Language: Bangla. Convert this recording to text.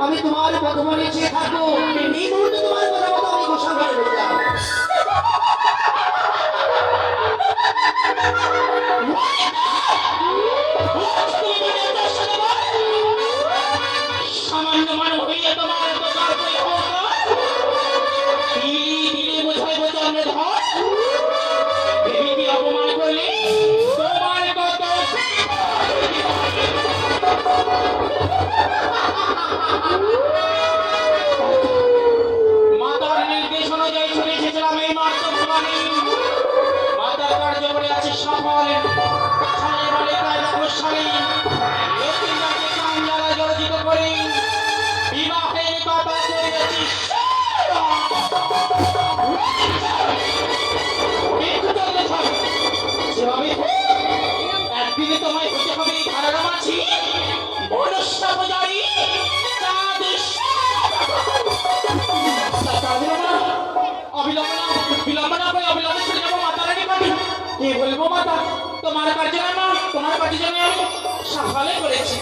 আমি তোমার কথা বলে চেয়ে থাকবো এই মুহূর্তে তোমার কথা মতো আমি গোসল ঘরে ঢুকলাম। সামান্য মানব হইয়া তোমার বোঝাই বোঝানো ধর দেবীকে অপমান করলে তোমার কত মাতার নির্দেশ অনুযায়ী চলে এসেছিলাম এই মার্গ ভবানী। মাতার কার্য করে আছে সফল ছাড়ে বলে তাই অবশ্যই লক্ষ্মী মাকে কান জ্বালা জর্জিত করে বিবাহের কথা করেছিস। একদিনে তোমায় হতে হবে ধারার মাঝি মনস্যা পূজারী কি বলবো মাতা, তোমার কার্য আমি সকালে করেছি।